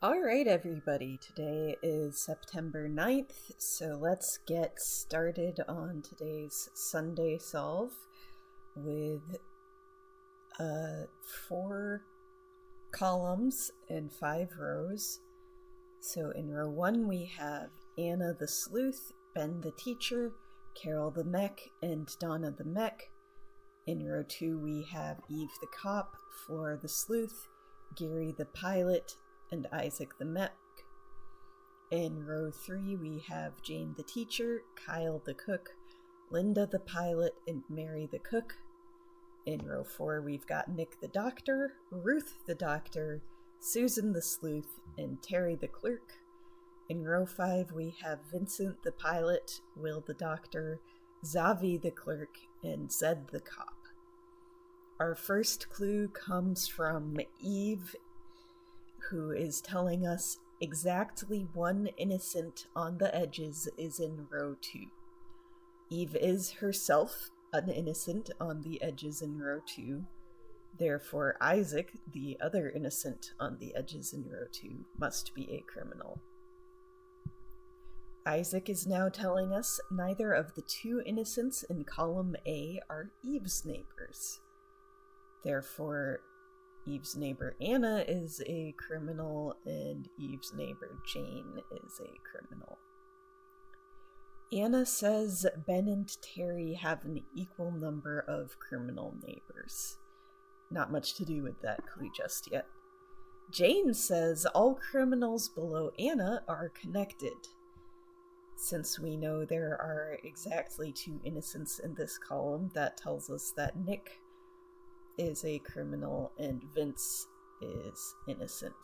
All right, everybody. Today is September 9th, so let's get started on today's Sunday Solve with 4 columns and 5 rows. So in row 1 we have Anna the Sleuth, Ben the Teacher, Carol the Mech, and Donna the Mech. In row 2 we have Eve the Cop, Flora the Sleuth, Gary the Pilot, and Isaac the Mech. In row 3 we have Jane the Teacher, Kyle the Cook, Linda the Pilot, and Mary the Cook. In row 4 we've got Nick the Doctor, Ruth the Doctor, Susan the Sleuth, and Terry the Clerk. In row 5 we have Vincent the Pilot, Will the Doctor, Zavi the Clerk, and Zed the Cop. Our first clue comes from Eve, who is telling us exactly one innocent on the edges is in row 2. Eve is herself an innocent on the edges in row 2. Therefore, Isaac, the other innocent on the edges in row 2, must be a criminal. Isaac is now telling us neither of the 2 innocents in column A are Eve's neighbors. Therefore, Eve's neighbor Anna is a criminal, and Eve's neighbor Jane is a criminal. Anna says Ben and Terry have an equal number of criminal neighbors. Not much to do with that clue just yet. Jane says all criminals below Anna are connected. Since we know there are exactly 2 innocents in this column, that tells us that Nick is a criminal and Vince is innocent.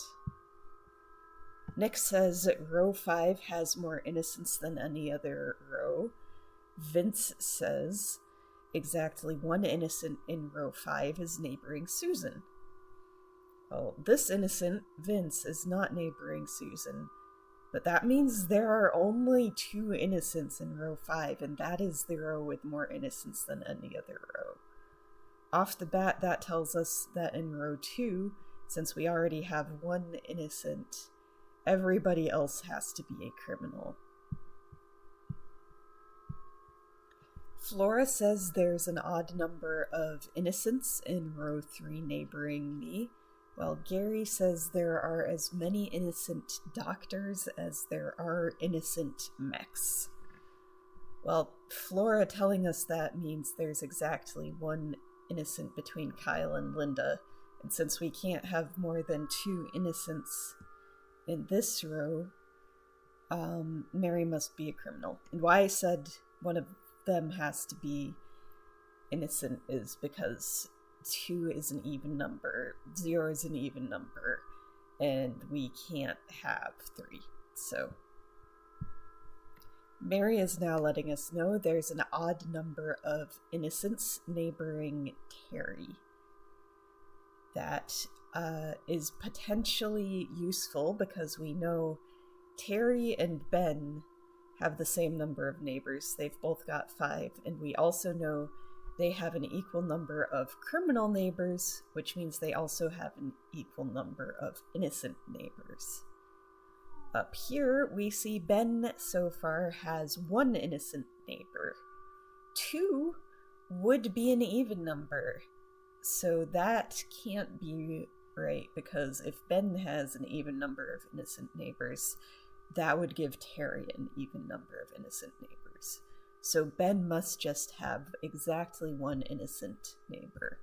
Nick says row 5 has more innocents than any other row. Vince says exactly 1 innocent in row 5 is neighboring Susan. Well, this innocent, Vince, is not neighboring Susan, but that means there are only 2 innocents in row 5, and that is the row with more innocents than any other row. Off the bat, that tells us that in row 2, since we already have 1 innocent, everybody else has to be a criminal. Flora says there's an odd number of innocents in row 3 neighboring me, while Gary says there are as many innocent doctors as there are innocent mechs. Well, Flora telling us that means there's exactly 1 innocent between Kyle and Linda, and since we can't have more than 2 innocents in this row, Mary must be a criminal. And why I said one of them has to be innocent is because 2 is an even number, 0 is an even number, and we can't have 3. So Mary is now letting us know there's an odd number of innocents neighboring Terry. That is potentially useful because we know Terry and Ben have the same number of neighbors. They've both got 5, and we also know they have an equal number of criminal neighbors, which means they also have an equal number of innocent neighbors. Up here, we see Ben so far has 1 innocent neighbor. 2 would be an even number, so that can't be right, because if Ben has an even number of innocent neighbors, that would give Terry an even number of innocent neighbors. So Ben must just have exactly 1 innocent neighbor.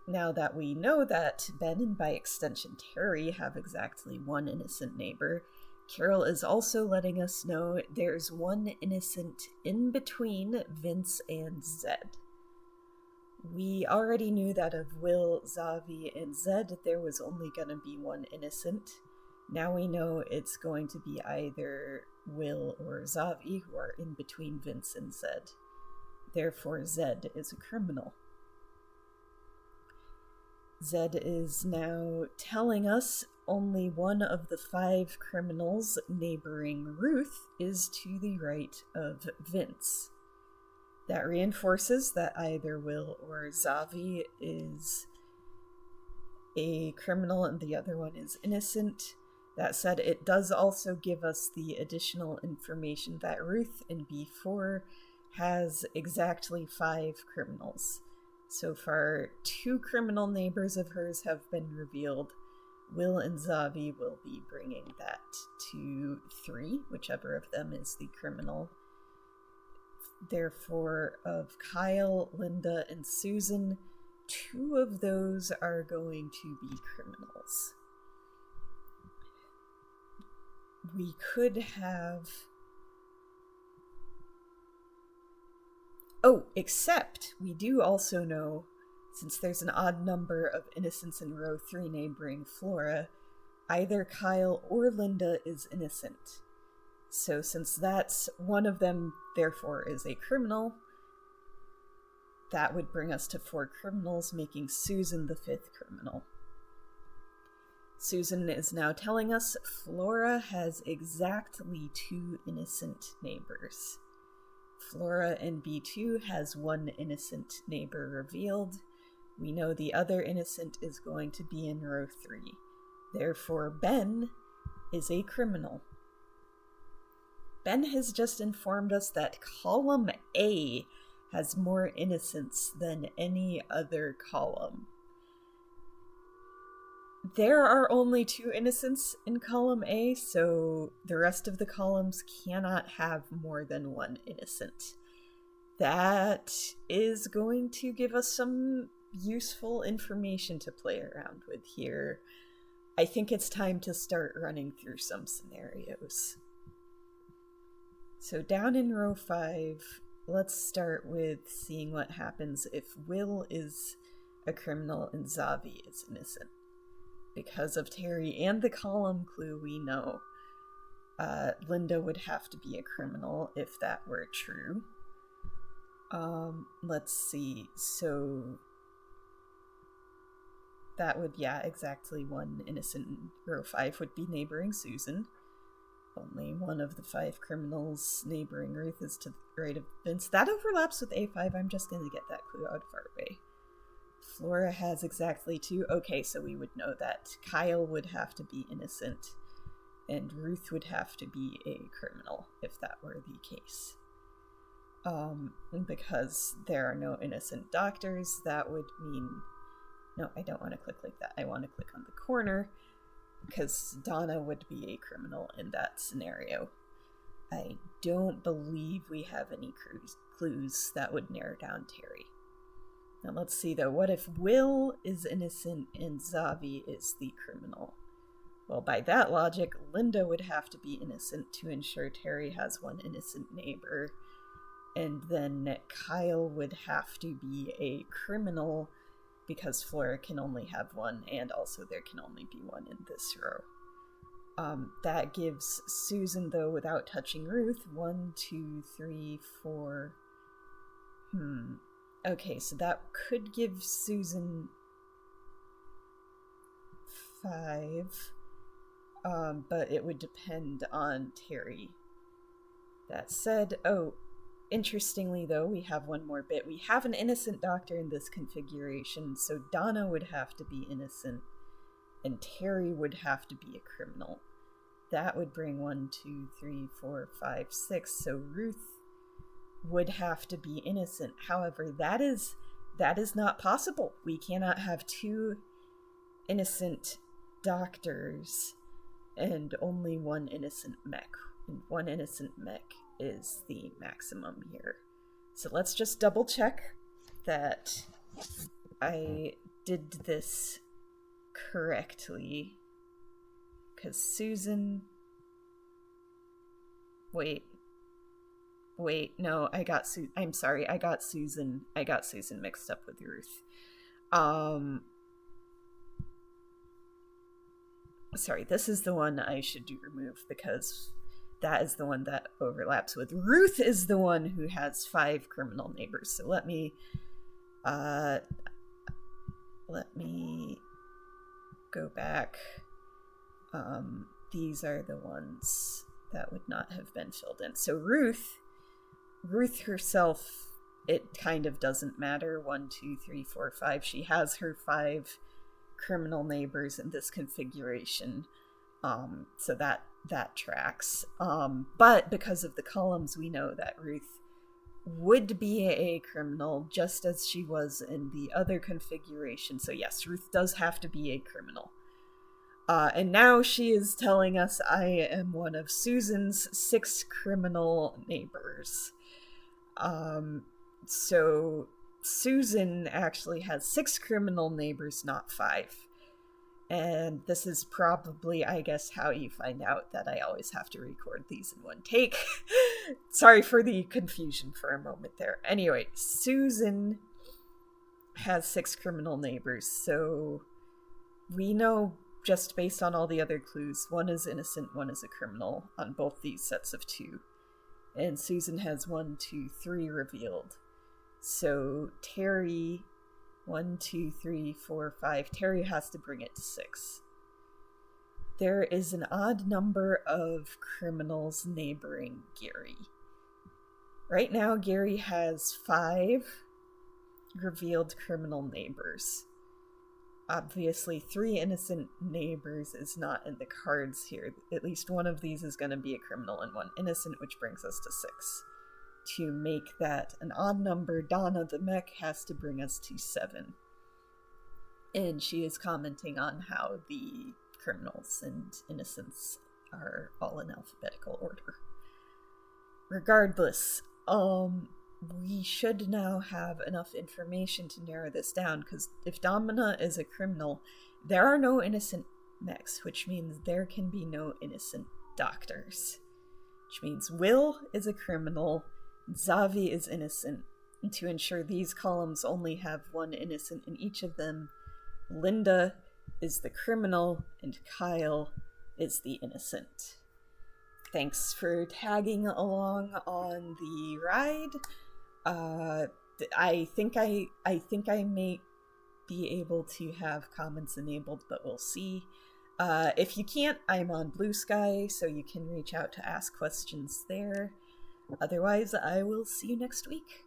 Now that we know that Ben and by extension Terry have exactly 1 innocent neighbor, Carol is also letting us know there's 1 innocent in between Vince and Zed. We already knew that of Will, Zavi, and Zed there was only going to be 1 innocent. Now we know it's going to be either Will or Zavi who are in between Vince and Zed. Therefore, Zed is a criminal. Zed is now telling us only 1 of the 5 criminals neighboring Ruth is to the right of Vince. That reinforces that either Will or Zavi is a criminal and the other one is innocent. That said, it does also give us the additional information that Ruth in B4 has exactly 5 criminals. So far, 2 criminal neighbors of hers have been revealed. Will and Zavi will be bringing that to 3, whichever of them is the criminal. Therefore, of Kyle, Linda, and Susan, 2 of those are going to be criminals. We could have... Oh, except we do also know, since there's an odd number of innocents in row 3 neighboring Flora, either Kyle or Linda is innocent. So since that's one of them, therefore, is a criminal, that would bring us to 4 criminals, making Susan the 5th criminal. Susan is now telling us Flora has exactly 2 innocent neighbors. Flora in B2 has 1 innocent neighbor revealed. We know the other innocent is going to be in row 3. Therefore, Ben is a criminal. Ben has just informed us that column A has more innocents than any other column. There are only 2 innocents in column A, so the rest of the columns cannot have more than 1 innocent. That is going to give us some useful information to play around with here. I think it's time to start running through some scenarios. So down in row 5, let's start with seeing what happens if Will is a criminal and Zavi is innocent. Because of Terry and the column clue, we know Linda would have to be a criminal if that were true. Let's see. So that would, exactly 1 innocent in row 5 would be neighboring Susan. Only one of the 5 criminals neighboring Ruth is to the right of Vince. That overlaps with A5. I'm just going to get that clue out of our way. Flora has exactly 2. Okay, so we would know that Kyle would have to be innocent and Ruth would have to be a criminal if that were the case. Because there are no innocent doctors, that would mean... No, I don't want to click like that. I want to click on the corner because Donna would be a criminal in that scenario. I don't believe we have any clues that would narrow down Terry. Now let's see though, what if Will is innocent and Zavi is the criminal? Well, by that logic, Linda would have to be innocent to ensure Terry has 1 innocent neighbor, and then Kyle would have to be a criminal because Flora can only have 1, and also there can only be 1 in this row. That gives Susan, though, without touching Ruth, 1, 2, 3, 4... Okay, so that could give Susan 5, but it would depend on Terry. That said, interestingly though, we have one more bit. We have an innocent doctor in this configuration, so Donna would have to be innocent, and Terry would have to be a criminal. That would bring 1, 2, 3, 4, 5, 6, so Ruth would have to be innocent. However, that is not possible. We cannot have 2 innocent doctors and only 1 innocent mech. And 1 innocent mech is the maximum here. So let's just double check that I did this correctly. Because Susan... Wait, no, I got I'm sorry, I got Susan mixed up with Ruth. Sorry, this is the one I should do remove because that is the one that overlaps with Ruth is the one who has 5 criminal neighbors. So let me go back. These are the ones that would not have been filled in. So Ruth herself, it kind of doesn't matter. 1, 2, 3, 4, 5. She has her 5 criminal neighbors in this configuration. So that tracks. But because of the columns, we know that Ruth would be a criminal just as she was in the other configuration. So yes, Ruth does have to be a criminal. And now she is telling us I am one of Susan's 6 criminal neighbors. So Susan actually has 6 criminal neighbors, not 5. And this is probably, I guess, how you find out that I always have to record these in one take. Sorry for the confusion for a moment there. Anyway, Susan has 6 criminal neighbors, so we know just based on all the other clues, one is innocent, one is a criminal on both these sets of 2. And Susan has 1, 2, 3 revealed. So Terry, 1, 2, 3, 4, 5. Terry has to bring it to 6. There is an odd number of criminals neighboring Gary. Right now, Gary has 5 revealed criminal neighbors. Obviously, 3 innocent neighbors is not in the cards here. At least one of these is going to be a criminal and 1 innocent, which brings us to 6. To make that an odd number, Donna the mech has to bring us to 7. And she is commenting on how the criminals and innocents are all in alphabetical order. Regardless, we should now have enough information to narrow this down, because if Domina is a criminal, there are no innocent mechs, which means there can be no innocent doctors. Which means Will is a criminal, Zavi is innocent. And to ensure these columns only have 1 innocent in each of them, Linda is the criminal and Kyle is the innocent. Thanks for tagging along on the ride. I think I may be able to have comments enabled, but we'll see. If you can't, I'm on Blue Sky, so you can reach out to ask questions there. Otherwise, I will see you next week.